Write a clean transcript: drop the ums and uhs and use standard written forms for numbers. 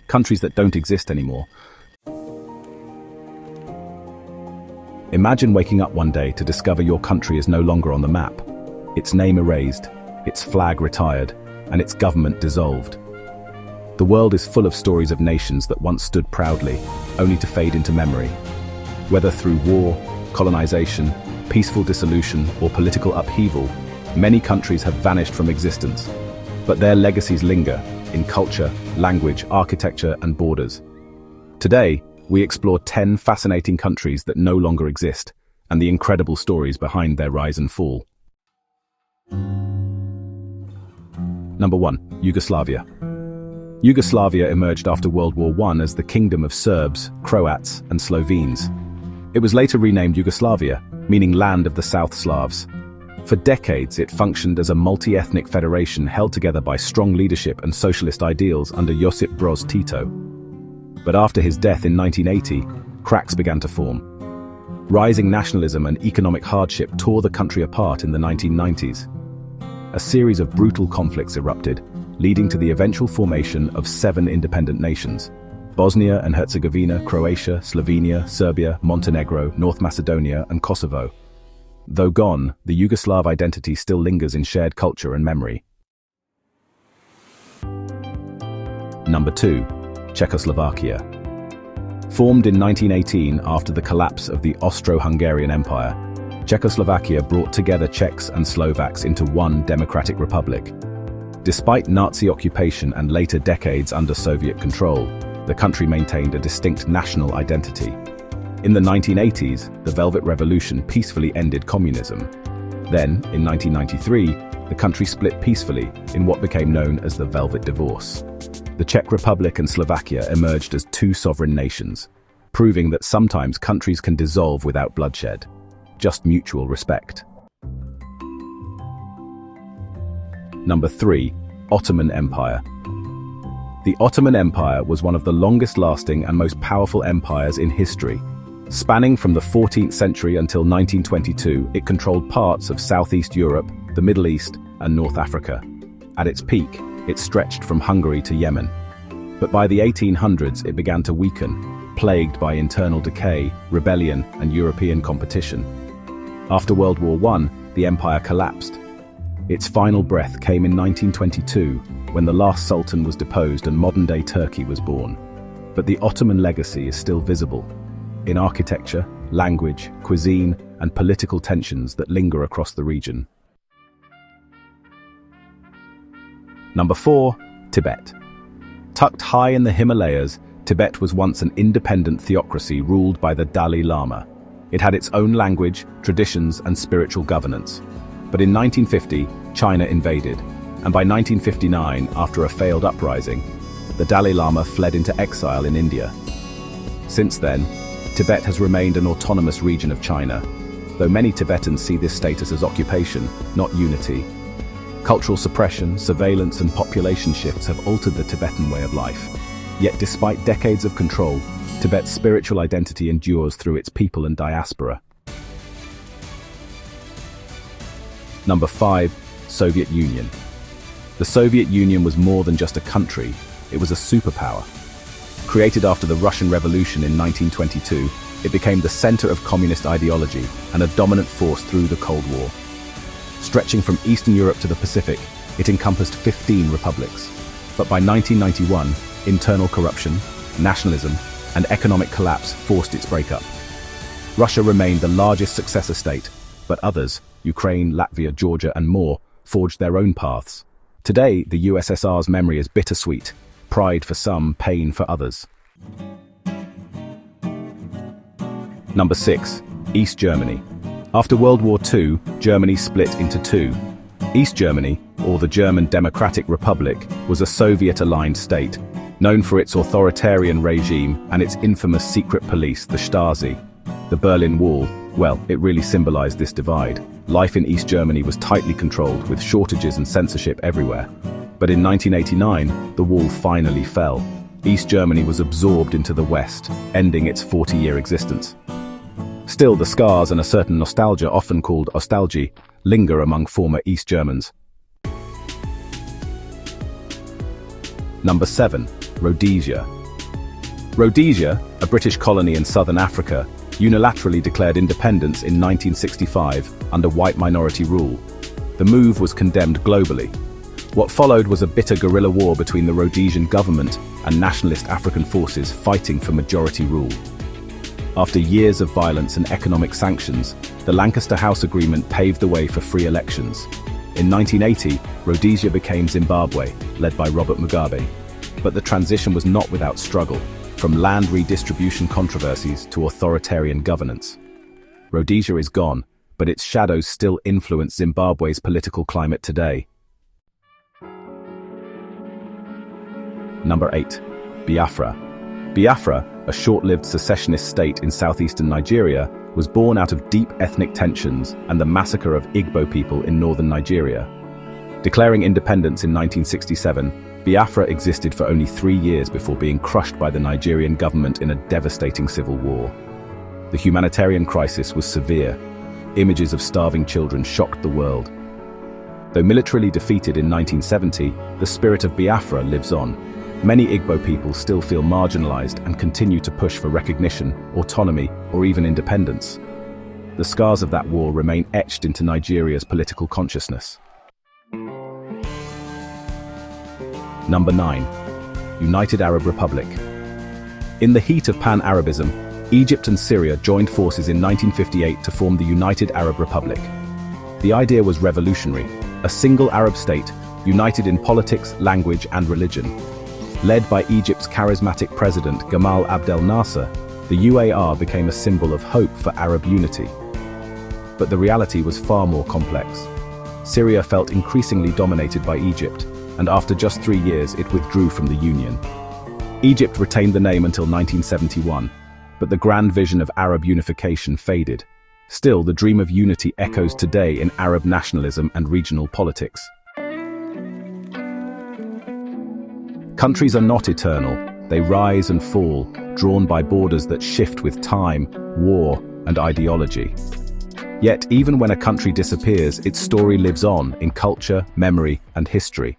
countries that don't exist anymore. Imagine waking up one day to discover your country is no longer on the map. Its name erased, its flag retired, and its government dissolved. The world is full of stories of nations that once stood proudly, only to fade into memory. Whether through war, colonization, peaceful dissolution, or political upheaval, many countries have vanished from existence. But their legacies linger in culture, language, architecture, and borders. Today, we explore 10 fascinating countries that no longer exist, and the incredible stories behind their rise and fall. Number 1. Yugoslavia. Yugoslavia emerged after World War I as the kingdom of Serbs, Croats, and Slovenes. It was later renamed Yugoslavia, meaning Land of the South Slavs. For decades, it functioned as a multi-ethnic federation held together by strong leadership and socialist ideals under Josip Broz Tito. But after his death in 1980, cracks began to form. Rising nationalism and economic hardship tore the country apart in the 1990s. A series of brutal conflicts erupted, leading to the eventual formation of 7 independent nations: Bosnia and Herzegovina, Croatia, Slovenia, Serbia, Montenegro, North Macedonia, and Kosovo. Though gone, the Yugoslav identity still lingers in shared culture and memory. Number 2. Czechoslovakia. Formed in 1918 after the collapse of the Austro-Hungarian Empire, Czechoslovakia brought together Czechs and Slovaks into one democratic republic. Despite Nazi occupation and later decades under Soviet control, the country maintained a distinct national identity. In the 1980s, the Velvet Revolution peacefully ended communism. Then, in 1993, the country split peacefully in what became known as the Velvet Divorce. The Czech Republic and Slovakia emerged as 2 sovereign nations, proving that sometimes countries can dissolve without bloodshed, just mutual respect. Number 3. Ottoman Empire. The Ottoman Empire was one of the longest-lasting and most powerful empires in history. Spanning from the 14th century until 1922, it controlled parts of Southeast Europe, the Middle East, and North Africa. At its peak, it stretched from Hungary to Yemen. But by the 1800s, it began to weaken, plagued by internal decay, rebellion, and European competition. After World War I, the empire collapsed. Its final breath came in 1922, when the last Sultan was deposed and modern-day Turkey was born. But the Ottoman legacy is still visible in architecture, language, cuisine, and political tensions that linger across the region. Number 4. Tibet. Tucked high in the Himalayas, Tibet was once an independent theocracy ruled by the Dalai Lama. It had its own language, traditions, and spiritual governance. But in 1950, China invaded, and by 1959, after a failed uprising, the Dalai Lama fled into exile in India. Since then, Tibet has remained an autonomous region of China, though many Tibetans see this status as occupation, not unity. Cultural suppression, surveillance, and population shifts have altered the Tibetan way of life. Yet despite decades of control, Tibet's spiritual identity endures through its people and diaspora. Number 5. Soviet Union. The Soviet Union was more than just a country, it was a superpower. Created after the Russian Revolution in 1922, it became the center of communist ideology and a dominant force through the Cold War. Stretching from Eastern Europe to the Pacific, it encompassed 15 republics. But by 1991, internal corruption, nationalism, and economic collapse forced its breakup. Russia remained the largest successor state, but others, Ukraine, Latvia, Georgia, and more, forged their own paths. Today, the USSR's memory is bittersweet, pride for some, pain for others. Number 6. East Germany. After World War II, Germany split into 2. East Germany, or the German Democratic Republic, was a Soviet-aligned state, known for its authoritarian regime and its infamous secret police, the Stasi. The Berlin Wall, well, it really symbolized this divide. Life in East Germany was tightly controlled, with shortages and censorship everywhere. But in 1989, the wall finally fell. East Germany was absorbed into the West, ending its 40-year existence. Still, the scars and a certain nostalgia, often called ostalgie, linger among former East Germans. Number 7. Rhodesia. Rhodesia, a British colony in southern Africa, unilaterally declared independence in 1965 under white minority rule. The move was condemned globally. What followed was a bitter guerrilla war between the Rhodesian government and nationalist African forces fighting for majority rule. After years of violence and economic sanctions, the Lancaster House Agreement paved the way for free elections. In 1980, Rhodesia became Zimbabwe, led by Robert Mugabe. But the transition was not without struggle, from land redistribution controversies to authoritarian governance. Rhodesia is gone, but its shadows still influence Zimbabwe's political climate today. Number 8. Biafra. Biafra, a short-lived secessionist state in southeastern Nigeria, was born out of deep ethnic tensions and the massacre of Igbo people in northern Nigeria. Declaring independence in 1967, Biafra existed for only 3 years before being crushed by the Nigerian government in a devastating civil war. The humanitarian crisis was severe. Images of starving children shocked the world. Though militarily defeated in 1970, the spirit of Biafra lives on. Many Igbo people still feel marginalized and continue to push for recognition, autonomy, or even independence. The scars of that war remain etched into Nigeria's political consciousness. Number 9. United Arab Republic. In the heat of Pan-Arabism, Egypt and Syria joined forces in 1958 to form the United Arab Republic. The idea was revolutionary: a single Arab state, united in politics, language, and religion. Led by Egypt's charismatic president Gamal Abdel Nasser, the UAR became a symbol of hope for Arab unity. But the reality was far more complex. Syria felt increasingly dominated by Egypt, and after just 3 years it withdrew from the Union. Egypt retained the name until 1971, but the grand vision of Arab unification faded. Still, the dream of unity echoes today in Arab nationalism and regional politics. Countries are not eternal. They rise and fall, drawn by borders that shift with time, war, and ideology. Yet, even when a country disappears, its story lives on in culture, memory, and history.